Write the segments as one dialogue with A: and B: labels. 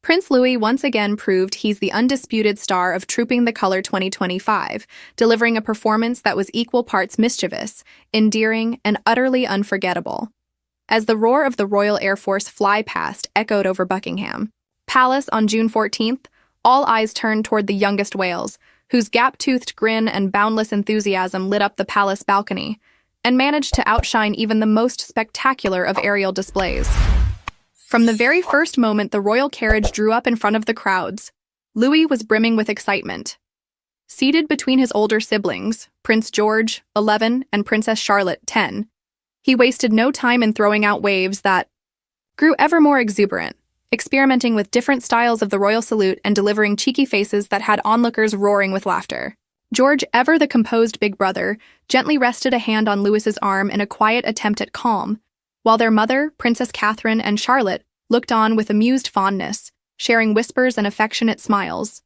A: Prince Louis once again proved he's the undisputed star of Trooping the Color 2025, delivering a performance that was equal parts mischievous, endearing, and utterly unforgettable. As the roar of the Royal Air Force fly past echoed over Buckingham Palace on June 14th, all eyes turned toward the youngest Wales, whose gap-toothed grin and boundless enthusiasm lit up the palace balcony, and managed to outshine even the most spectacular of aerial displays. From the very first moment the royal carriage drew up in front of the crowds, Louis was brimming with excitement. Seated between his older siblings, Prince George, 11, and Princess Charlotte, 10, he wasted no time in throwing out waves that grew ever more exuberant, experimenting with different styles of the royal salute and delivering cheeky faces that had onlookers roaring with laughter. George, ever the composed big brother, gently rested a hand on Louis's arm in a quiet attempt at calm, while their mother, Princess Catherine, and Charlotte looked on with amused fondness, sharing whispers and affectionate smiles.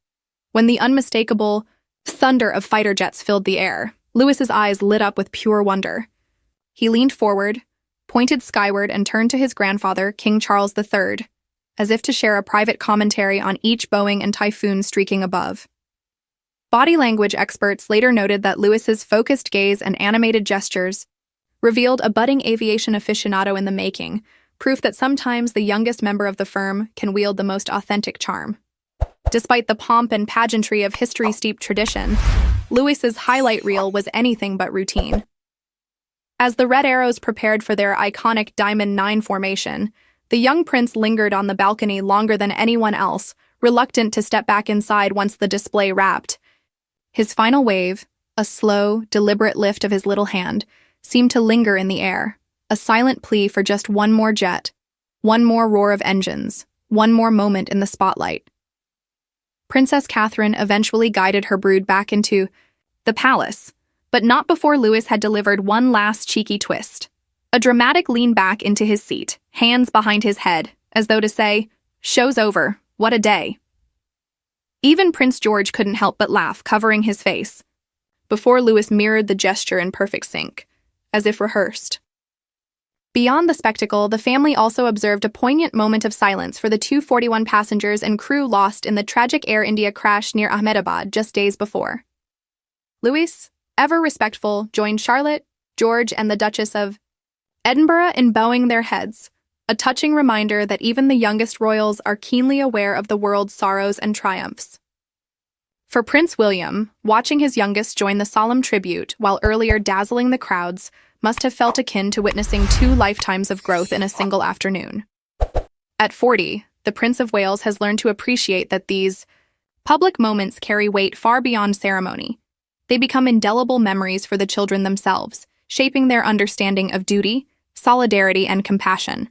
A: When the unmistakable thunder of fighter jets filled the air, Louis's eyes lit up with pure wonder. He leaned forward, pointed skyward, and turned to his grandfather, King Charles III, as if to share a private commentary on each Boeing and Typhoon streaking above. Body language experts later noted that Louis's focused gaze and animated gestures revealed a budding aviation aficionado in the making, proof that sometimes the youngest member of the firm can wield the most authentic charm. Despite the pomp and pageantry of history-steeped tradition, Louis's highlight reel was anything but routine. As the Red Arrows prepared for their iconic Diamond 9 formation, the young prince lingered on the balcony longer than anyone else, reluctant to step back inside once the display wrapped. His final wave, a slow, deliberate lift of his little hand, seemed to linger in the air, a silent plea for just one more jet, one more roar of engines, one more moment in the spotlight. Princess Catherine eventually guided her brood back into the palace, but not before Louis had delivered one last cheeky twist. A dramatic lean back into his seat, hands behind his head, as though to say, "Show's over, what a day." Even Prince George couldn't help but laugh, covering his face, before Louis mirrored the gesture in perfect sync, as if rehearsed. Beyond the spectacle, the family also observed a poignant moment of silence for the 241 passengers and crew lost in the tragic Air India crash near Ahmedabad just days before. Louis, ever respectful, joined Charlotte, George, and the Duchess of Edinburgh in bowing their heads, a touching reminder that even the youngest royals are keenly aware of the world's sorrows and triumphs. For Prince William, watching his youngest join the solemn tribute while earlier dazzling the crowds must have felt akin to witnessing 2 lifetimes of growth in a single afternoon. At 40, the Prince of Wales has learned to appreciate that these public moments carry weight far beyond ceremony. They become indelible memories for the children themselves, shaping their understanding of duty, solidarity, and compassion.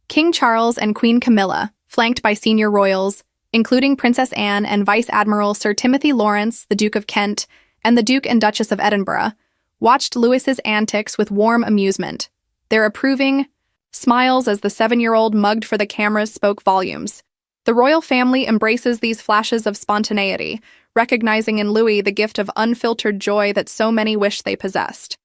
A: King Charles and Queen Camilla, flanked by senior royals, including Princess Anne and Vice Admiral Sir Timothy Lawrence, the Duke of Kent, and the Duke and Duchess of Edinburgh, watched Louis's antics with warm amusement. Their approving smiles as the 7-year-old mugged for the cameras spoke volumes. The royal family embraces these flashes of spontaneity, recognizing in Louis the gift of unfiltered joy that so many wish they possessed.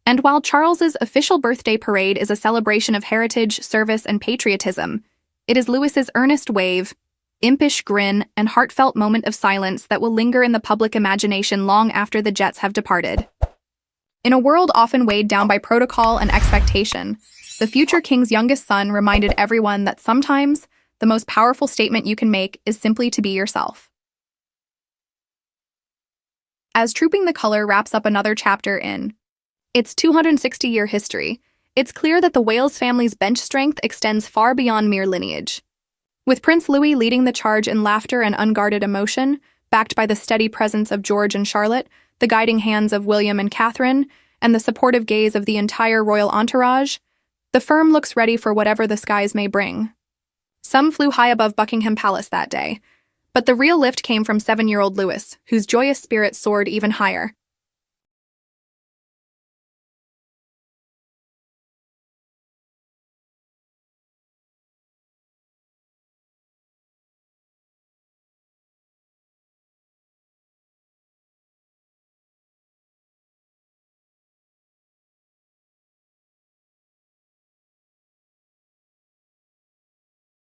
A: And while Charles's official birthday parade is a celebration of heritage, service, and patriotism, it is Louis's earnest wave, impish grin, and heartfelt moment of silence that will linger in the public imagination long after the jets have departed. In a world often weighed down by protocol and expectation, the future king's youngest son reminded everyone that sometimes the most powerful statement you can make is simply to be yourself. As Trooping the Color wraps up another chapter in its 260-year history, it's clear that the Wales family's bench strength extends far beyond mere lineage. With Prince Louis leading the charge in laughter and unguarded emotion, backed by the steady presence of George and Charlotte, the guiding hands of William and Catherine, and the supportive gaze of the entire royal entourage, the firm looks ready for whatever the skies may bring. Some flew high above Buckingham Palace that day, but the real lift came from 7-year-old Louis, whose joyous spirit soared even higher.